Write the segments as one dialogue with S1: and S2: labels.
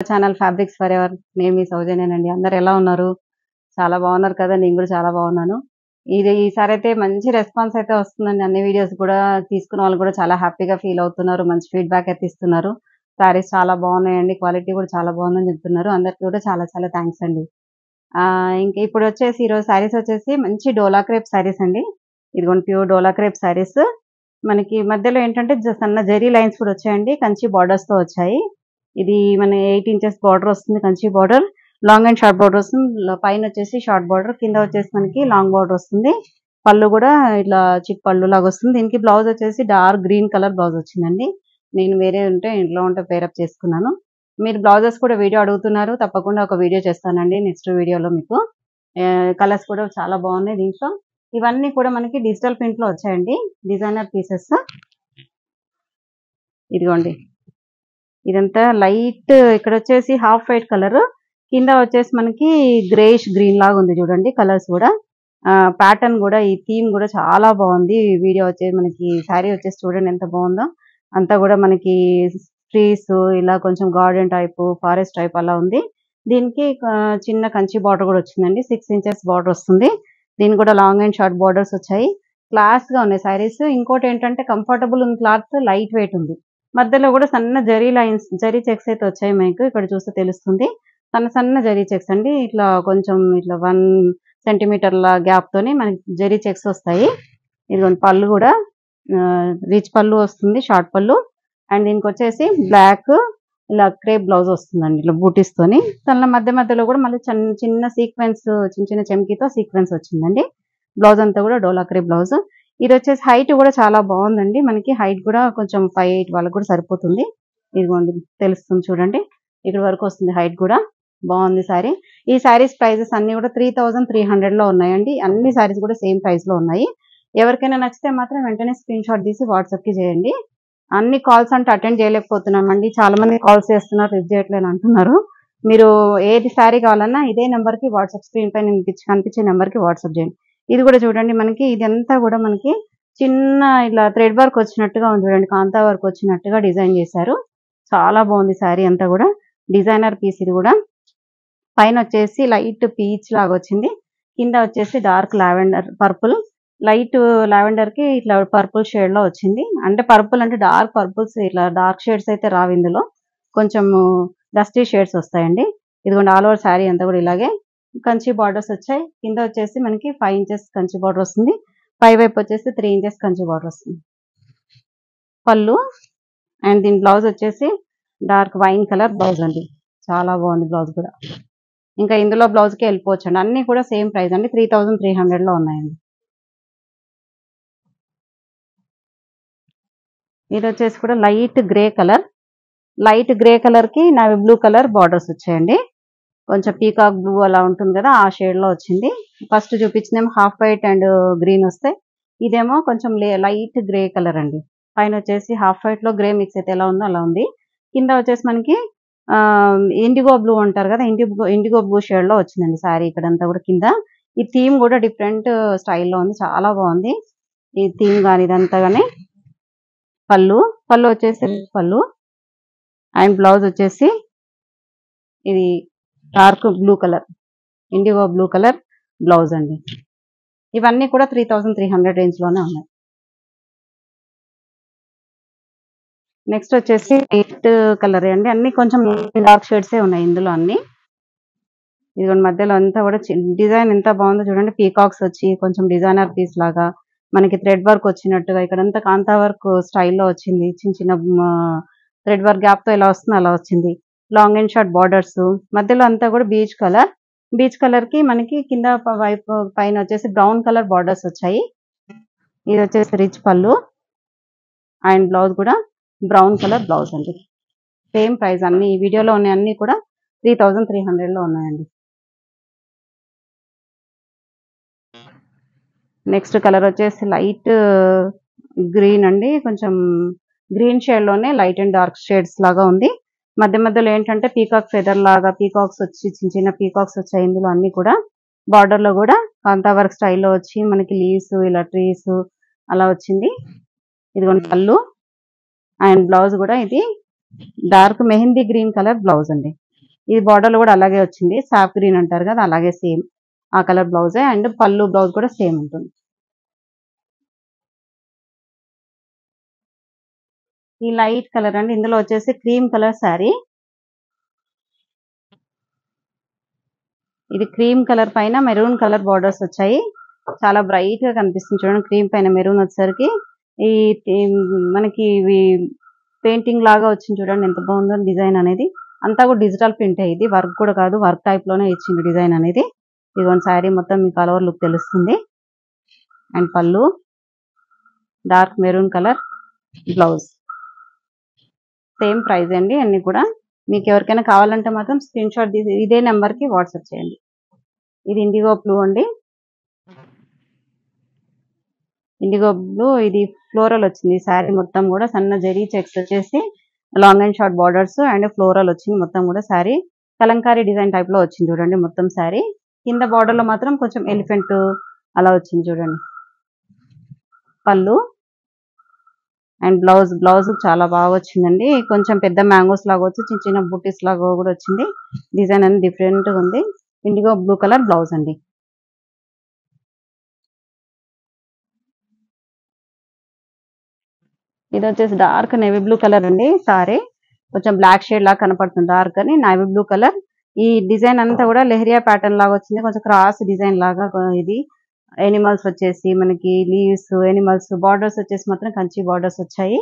S1: Channel fabrics for ever. నేను మీ సౌజన్యనండి. అందరు ఎలా ఉన్నారు? చాలా బాగున్నారు కదా! నేను కూడా చాలా బాగున్నాను. ఈసారి అయితే మంచి రెస్పాన్స్ అయితే వస్తుందండి. అన్ని వీడియోస్ కూడా తీసుకున్న వాళ్ళు కూడా చాలా హ్యాపీగా ఫీల్ అవుతున్నారు. మంచి ఫీడ్‌బ్యాక్ అయితే ఇస్తున్నారు. శారీస్ చాలా బాగున్నాయండి. క్వాలిటీ కూడా చాలా బాగుందని చెప్తున్నారు. అందరికి కూడా చాలా చాలా థాంక్స్ అండి. ఇంక ఇప్పుడొచ్చేసి ఈరోజు శారీస్ వచ్చేసి మంచి డోలా క్రేప్ శారీస్ అండి. ఇదిగోండి ప్యూర్ డోలా క్రేప్ శారీస్. మనకి మధ్యలో ఏంటంటే సన్న జరీ లైన్స్ కూడా వచ్చాయండి. కంచి బార్డర్స్‌తో వచ్చాయి. ఇది మన 8 ఇంచెస్ బార్డర్ వస్తుంది. Kanchi border. Long and short border వస్తుంది. పైన వచ్చేసి షార్ట్ బార్డర్, కింద వచ్చేసి మనకి లాంగ్ బార్డర్ వస్తుంది. పళ్ళు కూడా ఇట్లా చిక్ పళ్ళు లాగా వస్తుంది. దీనికి బ్లౌజ్ వచ్చేసి డార్క్ గ్రీన్ కలర్ బ్లౌజ్ వచ్చిందండి. నేను వేరే ఉంటే ఇంట్లో ఉంటే పేరప్ చేసుకున్నాను. మీరు బ్లౌజెస్ కూడా వీడియో అడుగుతున్నారు. తప్పకుండా ఒక వీడియో చేస్తానండి నెక్స్ట్ వీడియోలో మీకు. కలర్స్ కూడా చాలా బాగున్నాయి దీంట్లో. ఇవన్నీ కూడా మనకి డిజిటల్ ప్రింట్ లో వచ్చాయండి. Designer pieces. ఇదిగోండి, ఇదంతా లైట్ ఇక్కడ వచ్చేసి హాఫ్ వైట్ కలర్, కింద వచ్చేసి మనకి గ్రేష్ గ్రీన్ లాగా ఉంది చూడండి. కలర్స్ కూడా ప్యాటర్న్ కూడా ఈ థీమ్ కూడా చాలా బాగుంది. వీడియో వచ్చేసి మనకి శారీ వచ్చేసి చూడండి ఎంత బాగుందో. అంతా కూడా మనకి ట్రీస్ ఇలా కొంచెం గార్డెన్ టైప్, ఫారెస్ట్ టైప్ అలా ఉంది. దీనికి చిన్న కంచి బార్డర్ కూడా వచ్చిందండి. 6 ఇంచెస్ బార్డర్ వస్తుంది. దీనికి కూడా లాంగ్ అండ్ షార్ట్ బార్డర్స్ వచ్చాయి. క్లాస్ గా ఉన్నాయి శారీస్. ఇంకోటి ఏంటంటే కంఫర్టబుల్ ఉంది, క్లాత్ లైట్ వెయిట్ ఉంది. మధ్యలో కూడా సన్న జరీ లైన్స్, జరీ చెక్స్ అయితే వచ్చాయి. మీకు ఇక్కడ చూస్తే తెలుస్తుంది. సన్న సన్న జరీ చెక్స్ అండి. ఇట్లా కొంచెం ఇట్లా 1 సెంటీమీటర్ల గ్యాప్ తోని మనకి జరీ చెక్స్ వస్తాయి. ఇదిగోండి పళ్ళు కూడా రిచ్ పళ్ళు వస్తుంది, షార్ట్ పళ్ళు. అండ్ దీనికి వచ్చేసి బ్లాక్ ఇలా క్రేప్ బ్లౌజ్ వస్తుందండి, ఇట్లా బూటీస్ తోని. దానిలో మధ్య మధ్యలో కూడా మళ్ళీ చిన్న సీక్వెన్స్, చిన్న చిన్న చెమ్కీతో సీక్వెన్స్ వచ్చిందండి. బ్లౌజ్ అంతా కూడా డోలా క్రేప్ బ్లౌజ్. ఇది వచ్చేసి హైట్ కూడా చాలా బాగుందండి. మనకి హైట్ కూడా కొంచెం 5'8" వాళ్ళకి కూడా సరిపోతుంది. ఇదిగోండి తెలుస్తుంది చూడండి, ఇక్కడ వరకు వస్తుంది హైట్ కూడా. బాగుంది శారీ. ఈ శారీస్ ప్రైజెస్ అన్ని కూడా 3300 లో ఉన్నాయండి. అన్ని శారీస్ కూడా సేమ్ ప్రైస్ లో ఉన్నాయి. ఎవరికైనా నచ్చితే మాత్రం వెంటనే స్క్రీన్ షాట్ తీసి వాట్సాప్ కి చేయండి. అన్ని కాల్స్ అంటే అటెండ్ చేయలేకపోతున్నామండి. చాలా మంది కాల్స్ చేస్తున్నారు, లిఫ్ట్ చేయట్లేదు అంటున్నారు. మీరు ఏది శారీ కావాలన్నా ఇదే నెంబర్ కి వాట్సాప్, స్క్రీన్ పైన కనిపించే నెంబర్ కి వాట్సాప్ చేయండి. ఇది కూడా చూడండి, మనకి ఇదంతా కూడా మనకి చిన్న ఇలా థ్రెడ్ వర్క్ వచ్చినట్టుగా ఉంది చూడండి. కాంతా వర్క్ వచ్చినట్టుగా డిజైన్ చేశారు. చాలా బాగుంది శారీ అంతా కూడా. డిజైనర్ పీస్ ఇది కూడా. పైన వచ్చేసి లైట్ పీచ్ లాగా వచ్చింది. కింద వచ్చేసి dark lavender purple, light lavender కి ఇట్లా పర్పుల్ షేడ్ లో వచ్చింది. అంటే పర్పుల్ అంటే డార్క్ పర్పుల్స్, ఇట్లా డార్క్ షేడ్స్ అయితే రావు ఇందులో. కొంచెం డస్టీ షేడ్స్ వస్తాయండి. ఇదిగోండి ఆల్ ఓవర్ శారీ అంతా కూడా ఇలాగే కంచి బార్డర్స్ వచ్చాయి. కింద వచ్చేసి మనకి 5 ఇంచెస్ కంచి బార్డర్ వస్తుంది. పై వైపు వచ్చేసి 3 ఇంచెస్ కంచి బార్డర్ వస్తుంది. పళ్ళు. అండ్ దీని బ్లౌజ్ వచ్చేసి డార్క్ వైన్ కలర్ బ్లౌజ్ అండి. చాలా బాగుంది బ్లౌజ్ కూడా. ఇంకా ఇందులో బ్లౌజ్ కి వెళ్ళిపోవచ్చు అండి. అన్ని కూడా సేమ్ ప్రైస్ అండి. 3300 లో ఉన్నాయండి. ఇది వచ్చేసి కూడా light grey colour, light grey colour కి నావి బ్లూ కలర్ బార్డర్స్ వచ్చాయండి. కొంచెం పీకాక్ బ్లూ అలా ఉంటుంది కదా, ఆ షేడ్ లో వచ్చింది. ఫస్ట్ చూపించిందేమో హాఫ్ వైట్ అండ్ గ్రీన్ వస్తాయి. ఇదేమో కొంచెం లైట్ గ్రే కలర్ అండి. పైన వచ్చేసి హాఫ్ వైట్ లో గ్రే మిక్స్ అయితే ఎలా ఉందో అలా ఉంది. కింద వచ్చేసి మనకి ఇండిగో బ్లూ అంటారు కదా, ఇండిగో బ్లూ షేడ్ లో వచ్చిందండి శారీ ఇక్కడంతా కూడా. కింద ఈ థీమ్ కూడా డిఫరెంట్ స్టైల్లో ఉంది, చాలా బాగుంది ఈ థీమ్ కానీ ఇదంతా కానీ. పళ్ళు వచ్చేసి పళ్ళు. అండ్ బ్లౌజ్ వచ్చేసి ఇది dark blue colour, IndiGo blue colour blouse అండి. ఇవన్నీ కూడా 3300 రేంజ్ లోనే ఉన్నాయి. నెక్స్ట్ వచ్చేసి లైట్ కలర్ అండి. అన్ని కొంచెం డార్క్ షేడ్స్ ఉన్నాయి ఇందులో అన్ని. ఇదిగోండి మధ్యలో అంతా కూడా డిజైన్ ఎంత బాగుందో చూడండి. పీకాక్స్ వచ్చి కొంచెం డిజైనర్ పీస్ లాగా మనకి థ్రెడ్ వర్క్ వచ్చినట్టుగా ఇక్కడంతా కాంతా వర్క్ స్టైల్లో వచ్చింది. చిన్న చిన్న థ్రెడ్ వర్క్ గ్యాప్ తో ఎలా వస్తుందో అలా వచ్చింది. Long and short borders. మధ్యలో అంతా కూడా బీచ్ కలర్. బీచ్ కలర్ కి మనకి కింద వైపు పైన వచ్చేసి బ్రౌన్ కలర్ బార్డర్స్ వచ్చాయి. ఇది వచ్చేసి రిచ్ పళ్ళు. అండ్ బ్లౌజ్ కూడా బ్రౌన్ కలర్ బ్లౌజ్ అండి. సేమ్ ప్రైస్ అన్ని ఈ వీడియోలో ఉన్నాయి, అన్ని కూడా 3300 లో ఉన్నాయండి. నెక్స్ట్ కలర్ వచ్చేసి లైట్ గ్రీన్ అండి. కొంచెం గ్రీన్ షేడ్ లోనే లైట్ అండ్ డార్క్ షేడ్స్ లాగా ఉంది. మధ్య మధ్యలో ఏంటంటే పీకాక్ ఫెదర్ లాగా పీకాక్స్ వచ్చి చిన్న చిన్న పీకాక్స్ వచ్చాయి ఇందులో అన్ని కూడా. బార్డర్ లో కూడా కాంతా వర్క్ స్టైల్లో వచ్చి మనకి లీవ్స్ ఇలా ట్రీస్ అలా వచ్చింది. ఇదిగోండి పళ్ళు. అండ్ బ్లౌజ్ కూడా ఇది dark mehndi green colour blouse అండి. ఇది బార్డర్ లో కూడా అలాగే వచ్చింది, సాఫ్ గ్రీన్ అంటారు కదా అలాగే సేమ్ ఆ కలర్ బ్లౌజే. అండ్ పళ్ళు బ్లౌజ్ కూడా సేమ్ ఉంటుంది. ఈ లైట్ కలర్ అండి, ఇందులో వచ్చేసి క్రీమ్ కలర్ శారీ. ఇది క్రీమ్ కలర్ పైన మెరూన్ కలర్ బార్డర్స్ వచ్చాయి, చాలా బ్రైట్ గా కనిపిస్తుంది చూడండి. క్రీమ్ పైన మెరూన్ వచ్చేసరికి ఈ మనకి ఇవి పెయింటింగ్ లాగా వచ్చింది చూడండి, ఎంత బాగుందో డిజైన్ అనేది. అంతా కూడా డిజిటల్ ప్రింట్, ఇది వర్క్ కూడా కాదు, వర్క్ టైప్ లోనే ఇచ్చింది డిజైన్ అనేది. ఇదిగోండి శారీ మొత్తం మీకు ఆల్ ఓవర్ లుక్ తెలుస్తుంది. అండ్ పళ్ళు dark maroon colour blouse. Same price అండి అన్ని కూడా. మీకు ఎవరికైనా కావాలంటే మాత్రం స్క్రీన్ షాట్ తీసి ఇదే నెంబర్ కి వాట్సాప్ చేయండి. ఇది ఇండిగో బ్లూ అండి, ఇండిగో బ్లూ. ఇది ఫ్లోరల్ వచ్చింది శారీ మొత్తం కూడా, సన్న జరీ చెక్స్ వచ్చేసి long and short borders and floral వచ్చింది మొత్తం కూడా. శారీ కలంకారీ డిజైన్ టైప్ లో వచ్చింది చూడండి మొత్తం శారీ. కింద బార్డర్ లో మాత్రం కొంచెం ఎలిఫెంట్ అలా వచ్చింది చూడండి. పళ్ళు అండ్ బ్లౌజ్ చాలా బాగా వచ్చిందండి, కొంచెం పెద్ద మ్యాంగోస్ లాగా వచ్చి చిన్న చిన్న బుటీస్ లాగా కూడా వచ్చింది. డిజైన్ అనేది డిఫరెంట్ గా ఉంది. ఇండిగో బ్లూ కలర్ బ్లౌజ్ అండి. ఇది వచ్చేసి డార్క్ నేవీ బ్లూ కలర్ అండి సారీ, కొంచెం బ్లాక్ షేడ్ లాగా కనపడుతుంది, డార్క్ అని నేవీ బ్లూ కలర్. ఈ డిజైన్ అంతా కూడా లెహరియా ప్యాటర్న్ లాగా వచ్చింది, కొంచెం క్రాస్ డిజైన్ లాగా. ఇది ఎనిమల్స్ వచ్చేసి మనకి లీవ్స్, ఎనిమల్స్ బార్డర్స్ వచ్చేసి మాత్రం కంచి బార్డర్స్ వచ్చాయి.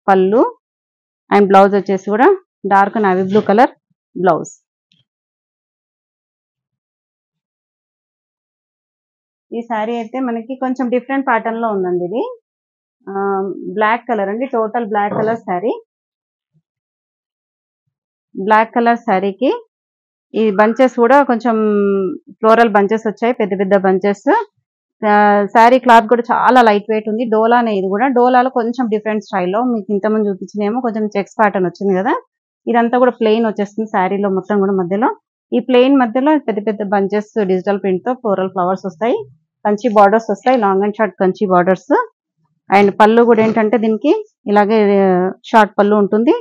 S1: పళ్ళు అండ్ బ్లౌజ్ వచ్చేసి కూడా dark navy blue colour blouse. ఈ శారీ అయితే మనకి కొంచెం డిఫరెంట్ ప్యాటర్న్ లో ఉందండి. ఇది బ్లాక్ కలర్ అండి, total black colour sari. Black colour శారీకి ఈ బంచెస్ కూడా కొంచెం ఫ్లోరల్ బంచెస్ వచ్చాయి, పెద్ద పెద్ద బంచెస్. శారీ క్లాత్ కూడా చాలా లైట్ వెయిట్ ఉంది. డోలానే, ఇది కూడా డోలాలో కొంచెం డిఫరెంట్ స్టైల్లో. మీకు ఇంతకుముందు చూపించినేమో కొంచెం చెక్స్ ప్యాటర్న్ వచ్చింది కదా, ఇదంతా కూడా ప్లెయిన్ వచ్చేస్తుంది శారీలో మొత్తం కూడా. మధ్యలో ఈ ప్లెయిన్ మధ్యలో పెద్ద పెద్ద బంచెస్ డిజిటల్ ప్రింట్ తో ఫ్లోరల్ ఫ్లవర్స్ వస్తాయి, కంచి బార్డర్స్ వస్తాయి, long and short Kanchi borders. And పళ్ళు కూడా ఏంటంటే దీనికి ఇలాగే షార్ట్ పళ్ళు ఉంటుంది.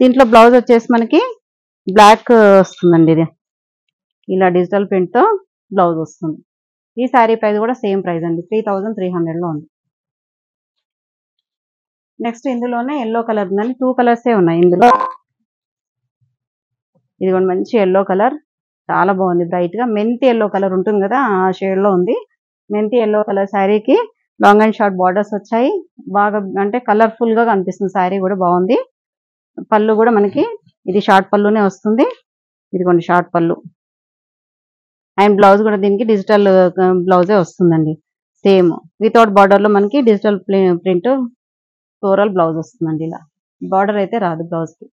S1: దీంట్లో బ్లౌజ్ వచ్చేసి మనకి బ్లాక్ వస్తుందండి, ఇది ఇలా డిజిటల్ ప్రింట్ తో బ్లౌజ్ వస్తుంది. ఈ శారీ ప్రైస్ కూడా సేమ్ ప్రైస్ అండి, 3300 లో ఉంది. నెక్స్ట్ ఇందులోనే ఎల్లో కలర్ ఉందండి, 2 కలర్సే ఉన్నాయి ఇందులో. ఇది కూడా మంచి ఎల్లో కలర్, చాలా బాగుంది బ్రైట్ గా. మెంతి ఎల్లో కలర్ ఉంటుంది కదా ఆ షేడ్ లో ఉంది. మెంతి ఎల్లో కలర్ శారీకి లాంగ్ అండ్ షార్ట్ బార్డర్స్ వచ్చాయి, బాగా అంటే కలర్ఫుల్ గా కనిపిస్తుంది శారీ కూడా, బాగుంది. పళ్ళు కూడా మనకి ఇది షార్ట్ పళ్ళునే వస్తుంది, ఇదిగోండి షార్ట్ పళ్ళు. అండ్ బ్లౌజ్ కూడా దీనికి డిజిటల్ బ్లౌజే వస్తుందండి, సేమ్ వితౌట్ బార్డర్ లో మనకి డిజిటల్ ప్రింట్ ఫ్లోరల్ బ్లౌజ్ వస్తుందండి. ఇలా బార్డర్ అయితే రాదు బ్లౌజ్ కి.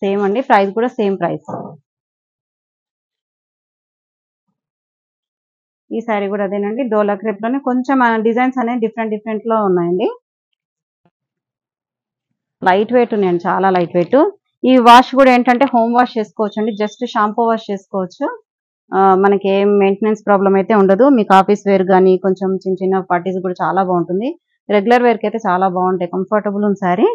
S1: సేమ్ అండి, ప్రైస్ కూడా సేమ్ ప్రైస్. ఈ శారీ కూడా అదేనండి, డోలా క్రేప్ లోనే కొంచెం డిజైన్స్ అనేవి డిఫరెంట్ డిఫరెంట్ లో ఉన్నాయండి. లైట్ వెయిట్ ఉన్నాయండి, చాలా లైట్ వెయిట్. ఈ వాష్ కూడా ఏంటంటే హోమ్ వాష్ చేసుకోవచ్చు అండి, జస్ట్ షాంపూ వాష్ చేసుకోవచ్చు. మనకి ఏం మెయింటెనెన్స్ ప్రాబ్లం అయితే ఉండదు. మీకు ఆఫీస్ వేర్ కానీ కొంచెం చిన్న చిన్న పార్టీస్ కూడా చాలా బాగుంటుంది. రెగ్యులర్ వేర్కి అయితే చాలా బాగుంటాయి, కంఫర్టబుల్ ఉంది శారీ.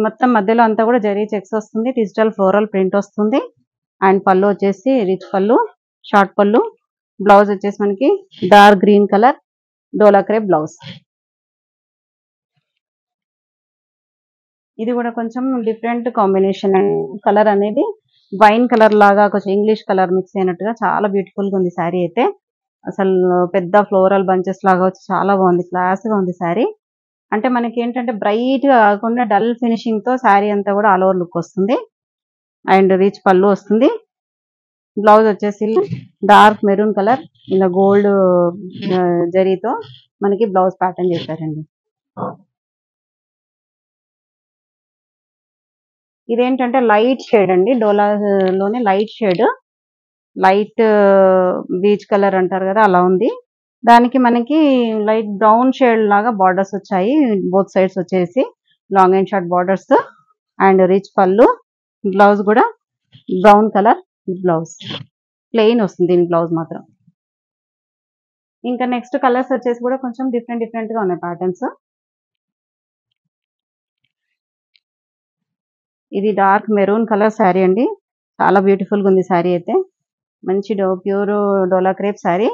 S1: మొత్తం మధ్యలో అంతా కూడా జరీ చెక్స్ వస్తుంది, డిజిటల్ ఫ్లోరల్ ప్రింట్ వస్తుంది. అండ్ పళ్ళు వచ్చేసి రిచ్ పళ్ళు, షార్ట్ పళ్ళు. బ్లౌజ్ వచ్చేసి మనకి డార్క్ గ్రీన్ కలర్ డోలా క్రేప్ బ్లౌజ్. ఇది కూడా కొంచెం డిఫరెంట్ కాంబినేషన్ కలర్ అనేది, వైన్ కలర్ లాగా కొంచెం ఇంగ్లీష్ కలర్ మిక్స్ అయినట్టుగా చాలా బ్యూటిఫుల్ గా ఉంది శారీ అయితే. అసలు పెద్ద ఫ్లోరల్ బంచెస్ లాగా వచ్చి చాలా బాగుంది, క్లాస్ గా ఉంది శారీ. అంటే మనకి ఏంటంటే బ్రైట్ గా కాకుండా డల్ ఫినిషింగ్ తో శారీ అంతా కూడా ఆల్ ఓవర్ లుక్ వస్తుంది. అండ్ రిచ్ పళ్ళు వస్తుంది. బ్లౌజ్ వచ్చేసి డార్క్ మెరూన్ కలర్ ఇలా గోల్డ్ జరీతో మనకి బ్లౌజ్ ప్యాటర్న్ చేశారండి. ఇదేంటంటే లైట్ షేడ్ అండి, డోలాలోనే light shade, light peach colour అంటారు కదా అలా ఉంది. దానికి మనకి లైట్ బ్రౌన్ షేడ్ లాగా బార్డర్స్ వచ్చాయి, బోత్ సైడ్స్ వచ్చేసి long and short borders. And rich pallu, blouse కూడా బ్రౌన్ కలర్ బ్లౌజ్, ప్లెయిన్ వస్తుంది దీని బ్లౌజ్ మాత్రం. ఇంకా నెక్స్ట్ కలర్స్ వచ్చేసి కూడా కొంచెం డిఫరెంట్ డిఫరెంట్ గా ఉన్నాయి ప్యాటర్న్స్. ఇది డార్క్ మెరూన్ కలర్ శారీ అండి, చాలా బ్యూటిఫుల్ గా ఉంది శారీ అయితే. మంచి pure dola crepe sari.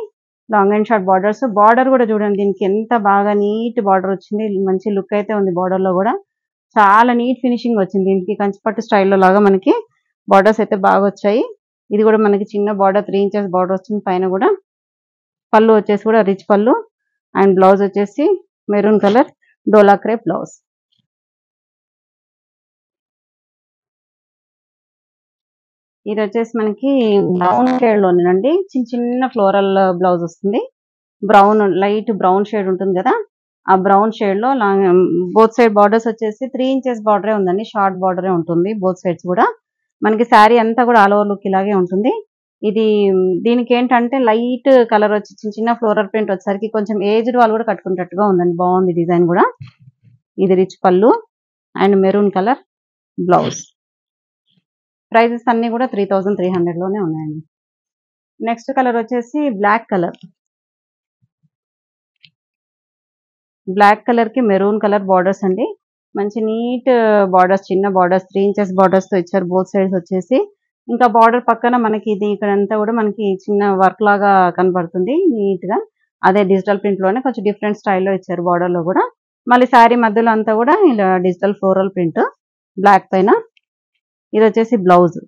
S1: Long and short borders. Border కూడా చూడండి దీనికి ఎంత బాగా నీట్ బార్డర్ వచ్చింది. మంచి లుక్ అయితే ఉంది బార్డర్ లో కూడా. చాలా నీట్ ఫినిషింగ్ వచ్చింది. దీనికి కంచిపట్టు స్టైల్లో లాగా మనకి బార్డర్స్ అయితే బాగా వచ్చాయి. ఇది కూడా మనకి చిన్న బార్డర్ 3 ఇంచెస్ బార్డర్ వస్తుంది. పైన కూడా పళ్ళు వచ్చేసి కూడా రిచ్ పళ్ళు. అండ్ బ్లౌజ్ వచ్చేసి మెరూన్ కలర్ డోలా క్రేప్ బ్లౌజ్. ఇది వచ్చేసి మనకి బ్రౌన్ షేడ్ లోనేనండి. చిన్న చిన్న ఫ్లోరల్ బ్లౌజ్ వస్తుంది. బ్రౌన్ లైట్ బ్రౌన్ షేడ్ ఉంటుంది కదా, ఆ బ్రౌన్ షేడ్ లో బోత్ సైడ్ బార్డర్స్ వచ్చేసి 3 ఇంచెస్ బార్డరే ఉందండి. షార్ట్ బార్డరే ఉంటుంది బోత్ సైడ్స్ కూడా. మనకి శారీ అంతా కూడా ఆల్ ఓవర్ లుక్ ఇలాగే ఉంటుంది. ఇది దీనికి ఏంటంటే లైట్ కలర్ వచ్చి చిన్న చిన్న ఫ్లోరల్ ప్రింట్ వచ్చేసరికి కొంచెం ఏజ్డ్ వాళ్ళు కూడా కట్టుకున్నట్టుగా ఉందండి. బాగుంది డిజైన్ కూడా. ఇది rich pallu and maroon colour blouse. Prices అన్ని కూడా 3300 లోనే ఉన్నాయండి. నెక్స్ట్ కలర్ వచ్చేసి బ్లాక్ కలర్. బ్లాక్ కలర్ కి మెరూన్ కలర్ బార్డర్స్ అండి. మంచి నీట్ బార్డర్స్, చిన్న బార్డర్స్ 3 ఇంచెస్ బార్డర్స్ తో ఇచ్చారు బోత్ సైడ్స్ వచ్చేసి. ఇంకా బార్డర్ పక్కన మనకి ఇది ఇక్కడంతా కూడా మనకి చిన్న వర్క్ లాగా కనబడుతుంది నీట్ గా. అదే డిజిటల్ ప్రింట్ లోనే కొంచెం డిఫరెంట్ స్టైల్లో ఇచ్చారు బార్డర్ లో కూడా. మళ్ళీ శారీ మధ్యలో అంతా కూడా ఇలా డిజిటల్ ఫ్లోరల్ ప్రింట్ బ్లాక్ పైన. ఇది వచ్చేసి బ్లౌజ్.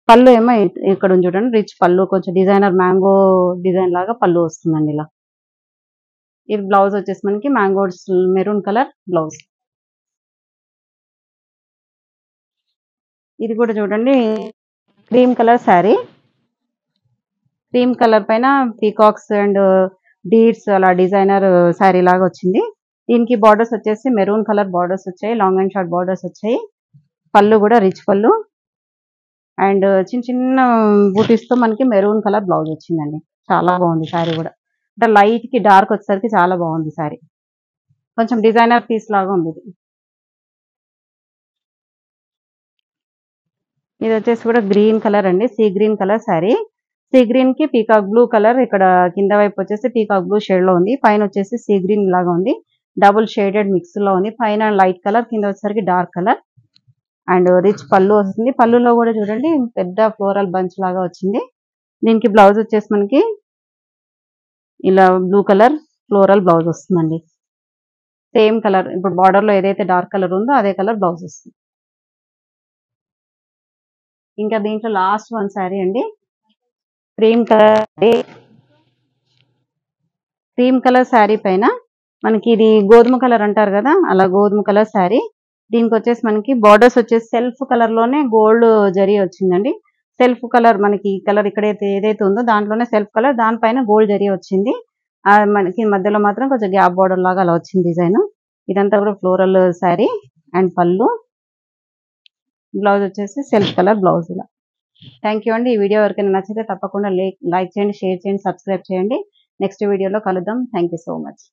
S1: పళ్ళు ఏమో ఇక్కడ ఉంది చూడండి, రిచ్ పళ్ళు. కొంచెం డిజైనర్ మ్యాంగో డిజైన్ లాగా పళ్ళు వస్తుందండి ఇలా. ఇది బ్లౌజ్ వచ్చేసి మనకి మ్యాంగో మెరూన్ కలర్ బ్లౌజ్. ఇది కూడా చూడండి cream colour sari. Cream colour పైన పీకాక్స్ అండ్ డీడ్స్ అలా డిజైనర్ శారీ లాగా వచ్చింది. దీనికి బార్డర్స్ వచ్చేసి మెరూన్ కలర్ బార్డర్స్ వచ్చాయి. లాంగ్ అండ్ షార్ట్ బార్డర్స్ వచ్చాయి. పళ్ళు కూడా రిచ్ పళ్ళు అండ్ చిన్న చిన్న బూటీస్ తో మనకి మెరూన్ కలర్ బ్లౌజ్ వచ్చిందండి. చాలా బాగుంది శారీ కూడా. అంటే లైట్ కి డార్క్ వచ్చేసరికి చాలా బాగుంది శారీ. కొంచెం డిజైనర్ పీస్ లాగా ఉంది ఇది. ఇది వచ్చేసి కూడా గ్రీన్ కలర్ అండి. Sea green colour sari. Sea green కి పీకాక్ బ్లూ కలర్ ఇక్కడ కింద వైపు వచ్చేసి పీకాక్ బ్లూ షేడ్ లో ఉంది. పైన వచ్చేసి సీ గ్రీన్ లాగా ఉంది. డబుల్ షేడెడ్ మిక్స్ లో ఉంది. పైన లైట్ కలర్, కింద వచ్చేసరికి dark colour and rich pallu వస్తుంది. పళ్ళులో కూడా చూడండి పెద్ద ఫ్లోరల్ బంచ్ లాగా వచ్చింది. దీనికి బ్లౌజ్ వచ్చేసి మనకి ఇలా బ్లూ కలర్ ఫ్లోరల్ బ్లౌజ్ వస్తుందండి. సేమ్ కలర్ ఇప్పుడు బార్డర్ లో ఏదైతే డార్క్ కలర్ ఉందో అదే కలర్ బ్లౌజ్ వస్తుంది. ఇంకా దీంట్లో లాస్ట్ వన్ శారీ అండి. Cream colour. Cream colour sari పైన మనకి ఇది గోధుమ కలర్ అంటారు కదా, అలా గోధుమ కలర్ శారీ. దీనికి వచ్చేసి మనకి బార్డర్స్ వచ్చేసి సెల్ఫ్ కలర్ లోనే గోల్డ్ జరీ వచ్చిందండి. సెల్ఫ్ కలర్ మనకి కలర్ ఇక్కడైతే ఏదైతే ఉందో దాంట్లోనే సెల్ఫ్ కలర్, దానిపైన గోల్డ్ జరీ వచ్చింది. మనకి మధ్యలో మాత్రం కొంచెం గ్యాప్ బార్డర్ లాగా అలా వచ్చింది డిజైన్. ఇదంతా కూడా ఫ్లోరల్ శారీ అండ్ పళ్ళు. బ్లౌజ్ వచ్చేసి సెల్ఫ్ కలర్ బ్లౌజ్ ఇలా. థ్యాంక్ యూ అండి. ఈ వీడియో ఎవరికైనా నచ్చితే తప్పకుండా లైక్ చేయండి, షేర్ చేయండి, సబ్స్క్రైబ్ చేయండి. నెక్స్ట్ వీడియోలో కలుద్దాం. Thank you so much.